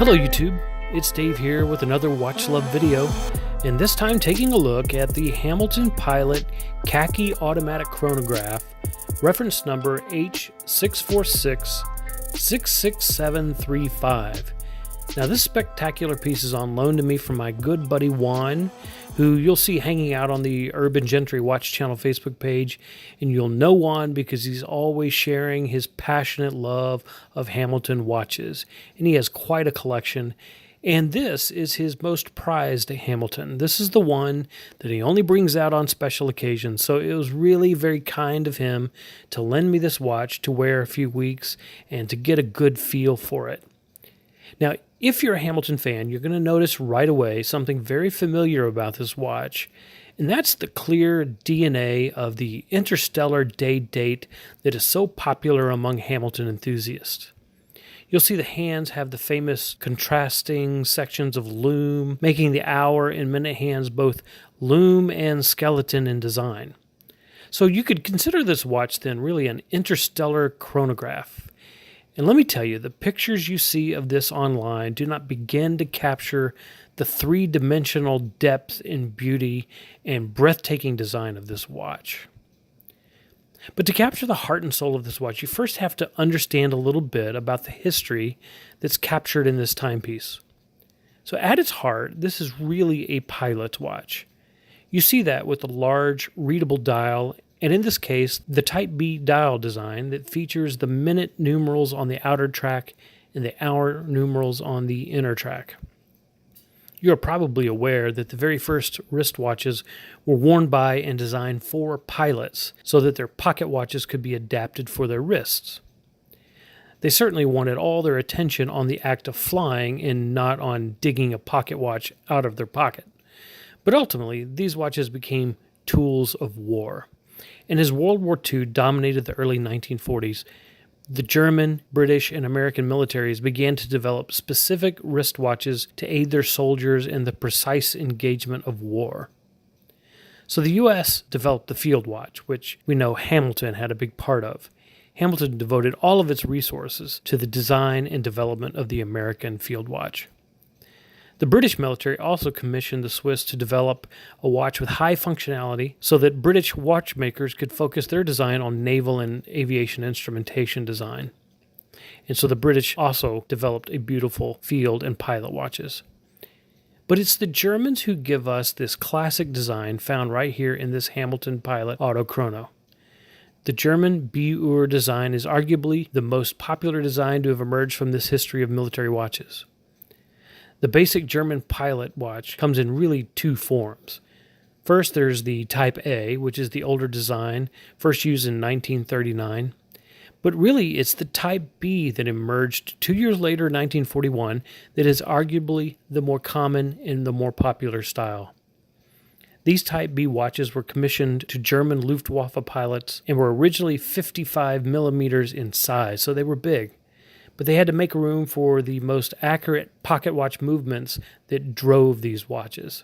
Hello YouTube, it's Dave here with another Watch Love video, and this time taking a look at the Hamilton Pilot Khaki Automatic Chronograph, reference number H64666735. Now this spectacular piece is on loan to me from my good buddy Juan, who you'll see hanging out on the Urban Gentry Watch Channel Facebook page, and you'll know Juan because he's always sharing his passionate love of Hamilton watches, and he has quite a collection, and this is his most prized Hamilton. This is the one that he only brings out on special occasions, so it was really very kind of him to lend me this watch to wear a few weeks and to get a good feel for it. Now, if you're a Hamilton fan, you're going to notice right away something very familiar about this watch, and that's the clear DNA of the Interstellar day date that is so popular among Hamilton enthusiasts. You'll see the hands have the famous contrasting sections of loom, making the hour and minute hands both loom and skeleton in design. So you could consider this watch then really an interstellar chronograph. And let me tell you, the pictures you see of this online do not begin to capture the three-dimensional depth and beauty and breathtaking design of this watch. But to capture the heart and soul of this watch, you first have to understand a little bit about the history that's captured in this timepiece. So at its heart, this is really a pilot's watch. You see that with the large, readable dial, and in this case, the Type B dial design that features the minute numerals on the outer track and the hour numerals on the inner track. You're probably aware that the very first wristwatches were worn by and designed for pilots so that their pocket watches could be adapted for their wrists. They certainly wanted all their attention on the act of flying and not on digging a pocket watch out of their pocket. But ultimately, these watches became tools of war. And as World War II dominated the early 1940s, the German, British, and American militaries began to develop specific wristwatches to aid their soldiers in the precise engagement of war. So the U.S. developed the field watch, which we know Hamilton had a big part of. Hamilton devoted all of its resources to the design and development of the American field watch. The British military also commissioned the Swiss to develop a watch with high functionality so that British watchmakers could focus their design on naval and aviation instrumentation design. And so the British also developed a beautiful field and pilot watches. But it's the Germans who give us this classic design found right here in this Hamilton Pilot Auto Chrono. The German B-Uhr design is arguably the most popular design to have emerged from this history of military watches. The basic German pilot watch comes in really two forms. First, there's the Type A, which is the older design, first used in 1939. But really, it's the Type B that emerged 2 years later, 1941, that is arguably the more common and the more popular style. These Type B watches were commissioned to German Luftwaffe pilots and were originally 55 millimeters in size, so they were big. But they had to make room for the most accurate pocket watch movements that drove these watches.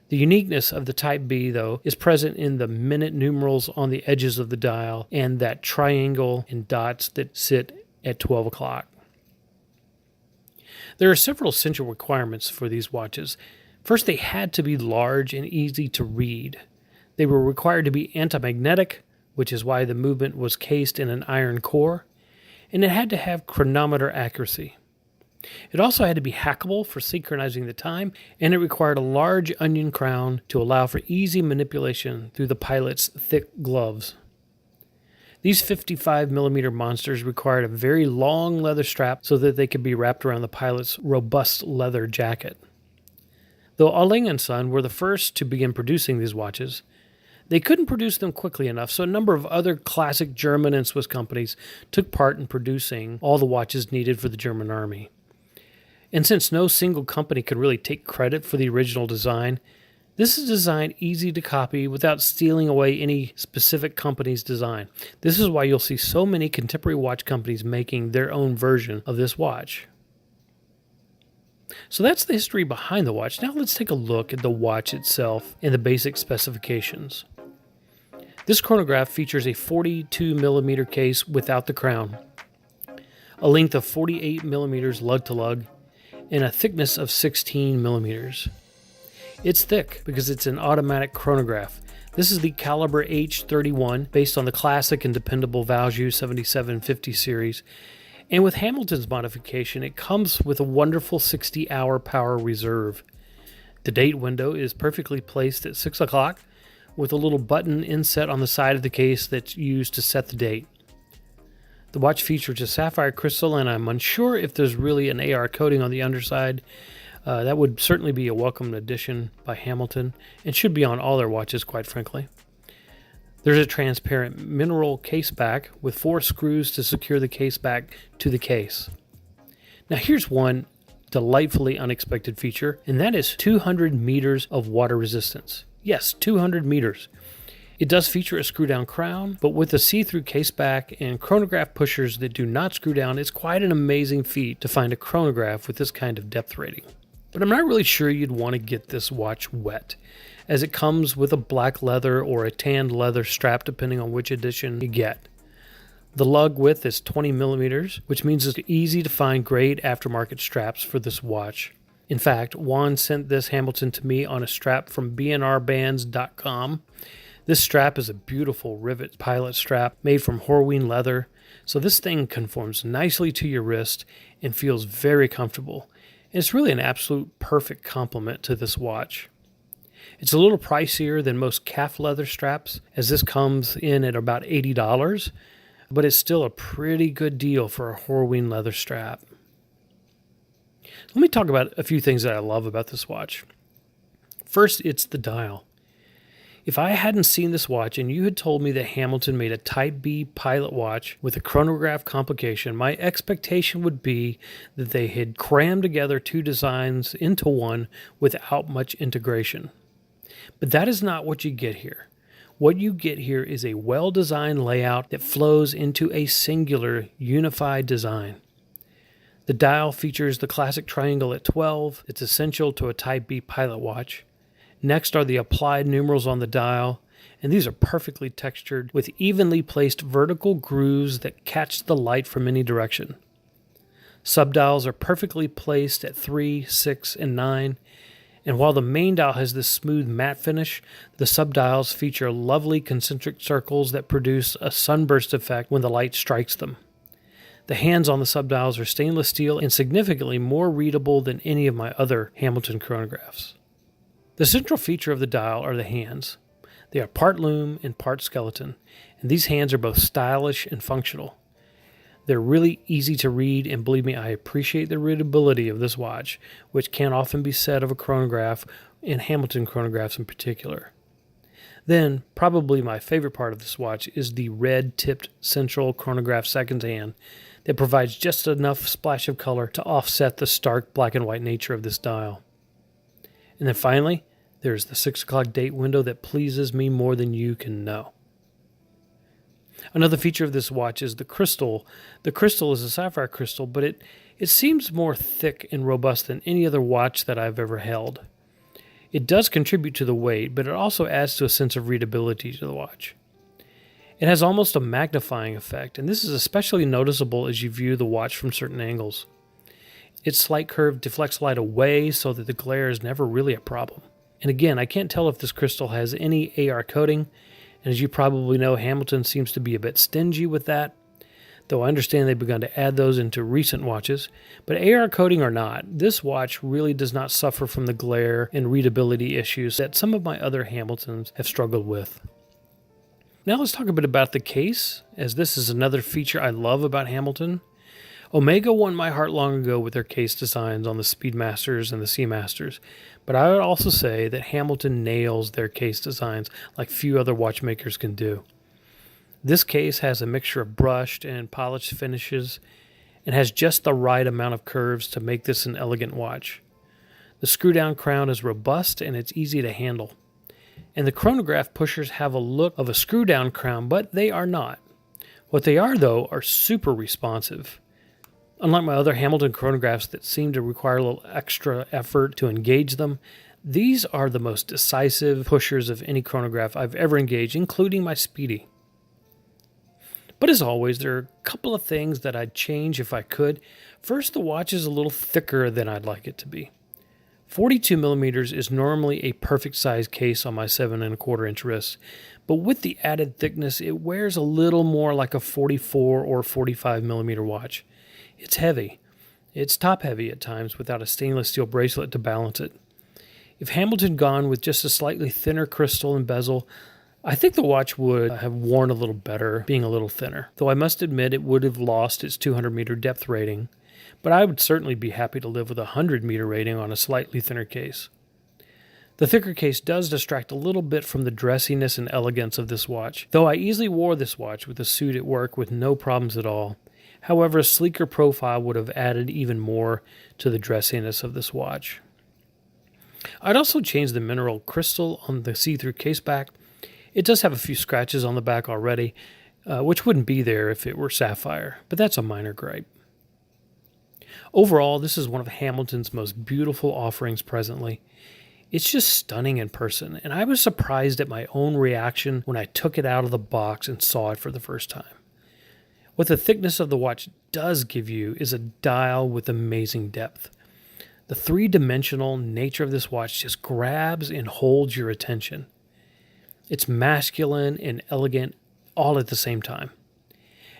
The uniqueness of the Type B, though, is present in the minute numerals on the edges of the dial and that triangle and dots that sit at 12 o'clock. There are several essential requirements for these watches. First, they had to be large and easy to read. They were required to be anti-magnetic, which is why the movement was cased in an iron core. And it had to have chronometer accuracy. It also had to be hackable for synchronizing the time, and it required a large onion crown to allow for easy manipulation through the pilot's thick gloves. These 55 millimeter monsters required a very long leather strap so that they could be wrapped around the pilot's robust leather jacket. Though Alling & Son were the first to begin producing these watches, they couldn't produce them quickly enough, so a number of other classic German and Swiss companies took part in producing all the watches needed for the German army. And since no single company could really take credit for the original design, this is designed easy to copy without stealing away any specific company's design. This is why you'll see so many contemporary watch companies making their own version of this watch. So that's the history behind the watch. Now let's take a look at the watch itself and the basic specifications. This chronograph features a 42 millimeter case without the crown, a length of 48 millimeters lug to lug, and a thickness of 16 millimeters. It's thick because it's an automatic chronograph. This is the caliber H31, based on the classic and dependable Valjoux 7750 series. And with Hamilton's modification, it comes with a wonderful 60-hour power reserve. The date window is perfectly placed at 6 o'clock, with a little button inset on the side of the case that's used to set the date. The watch features a sapphire crystal, and I'm unsure if there's really an AR coating on the underside. That would certainly be a welcome addition by Hamilton, and should be on all their watches, quite frankly. There's a transparent mineral case back with 4 screws to secure the case back to the case. Now here's one delightfully unexpected feature, and that is 200 meters of water resistance. Yes, 200 meters. It does feature a screw-down crown, but with a see-through case back and chronograph pushers that do not screw down, it's quite an amazing feat to find a chronograph with this kind of depth rating. But I'm not really sure you'd want to get this watch wet, as it comes with a black leather or a tanned leather strap depending on which edition you get. The lug width is 20 millimeters, which means it's easy to find great aftermarket straps for this watch. In fact, Juan sent this Hamilton to me on a strap from bnrbands.com. This strap is a beautiful rivet pilot strap made from Horween leather, so this thing conforms nicely to your wrist and feels very comfortable. And it's really an absolute perfect complement to this watch. It's a little pricier than most calf leather straps, as this comes in at about $80, but it's still a pretty good deal for a Horween leather strap. Let me talk about a few things that I love about this watch. First, it's the dial. If I hadn't seen this watch and you had told me that Hamilton made a Type B pilot watch with a chronograph complication, my expectation would be that they had crammed together 2 designs into one without much integration. But that is not what you get here. What you get here is a well-designed layout that flows into a singular, unified design. The dial features the classic triangle at 12. It's essential to a Type B pilot watch. Next are the applied numerals on the dial, and these are perfectly textured with evenly placed vertical grooves that catch the light from any direction. Subdials are perfectly placed at 3, 6, and 9, and while the main dial has this smooth matte finish, the subdials feature lovely concentric circles that produce a sunburst effect when the light strikes them. The hands on the subdials are stainless steel and significantly more readable than any of my other Hamilton chronographs. The central feature of the dial are the hands. They are part loom and part skeleton, and these hands are both stylish and functional. They're really easy to read, and believe me, I appreciate the readability of this watch, which can't often be said of a chronograph, and Hamilton chronographs in particular. Then, probably my favorite part of this watch is the red-tipped central chronograph seconds hand that provides just enough splash of color to offset the stark black and white nature of this dial. And then finally, there's the 6 o'clock date window that pleases me more than you can know. Another feature of this watch is the crystal. The crystal is a sapphire crystal, but it seems more thick and robust than any other watch that I've ever held. It does contribute to the weight, but it also adds to a sense of readability to the watch. It has almost a magnifying effect, and this is especially noticeable as you view the watch from certain angles. Its slight curve deflects light away so that the glare is never really a problem. And again, I can't tell if this crystal has any AR coating, and as you probably know, Hamilton seems to be a bit stingy with that, though I understand they've begun to add those into recent watches. But AR coating or not, this watch really does not suffer from the glare and readability issues that some of my other Hamiltons have struggled with. Now let's talk a bit about the case, as this is another feature I love about Hamilton. Omega won my heart long ago with their case designs on the Speedmasters and the Seamasters, but I would also say that Hamilton nails their case designs like few other watchmakers can do. This case has a mixture of brushed and polished finishes and has just the right amount of curves to make this an elegant watch. The screw-down crown is robust and it's easy to handle. And the chronograph pushers have a look of a screw-down crown, but they are not. What they are, though, are super responsive. Unlike my other Hamilton chronographs that seem to require a little extra effort to engage them, these are the most decisive pushers of any chronograph I've ever engaged, including my Speedy. But as always, there are a couple of things that I'd change if I could. First, the watch is a little thicker than I'd like it to be. 42 millimeters is normally a perfect size case on my 7¼ inch wrist, but with the added thickness, it wears a little more like a 44 or 45 millimeter watch. It's heavy. It's top heavy at times without a stainless steel bracelet to balance it. If Hamilton gone with just a slightly thinner crystal and bezel, I think the watch would have worn a little better being a little thinner, though I must admit it would have lost its 200 meter depth rating, but I would certainly be happy to live with a 100 meter rating on a slightly thinner case. The thicker case does distract a little bit from the dressiness and elegance of this watch, though I easily wore this watch with a suit at work with no problems at all. However, a sleeker profile would have added even more to the dressiness of this watch. I'd also change the mineral crystal on the see-through case back. It does have a few scratches on the back already, which wouldn't be there if it were sapphire, but that's a minor gripe. Overall, this is one of Hamilton's most beautiful offerings presently. It's just stunning in person, and I was surprised at my own reaction when I took it out of the box and saw it for the first time. What the thickness of the watch does give you is a dial with amazing depth. The three-dimensional nature of this watch just grabs and holds your attention. It's masculine and elegant all at the same time.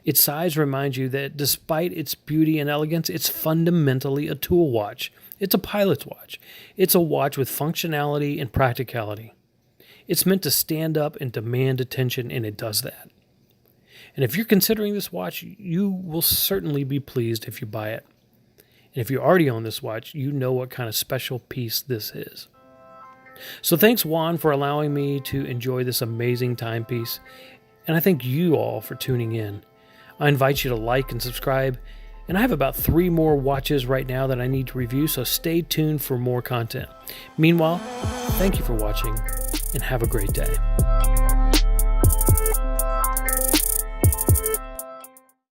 Its size reminds you that despite its beauty and elegance, it's fundamentally a tool watch. It's a pilot's watch. It's a watch with functionality and practicality. It's meant to stand up and demand attention, and it does that. And if you're considering this watch, you will certainly be pleased if you buy it. And if you already own this watch, you know what kind of special piece this is. So thanks, Juan, for allowing me to enjoy this amazing timepiece. And I thank you all for tuning in. I invite you to like and subscribe. And I have about 3 more watches right now that I need to review, so stay tuned for more content. Meanwhile, thank you for watching and have a great day.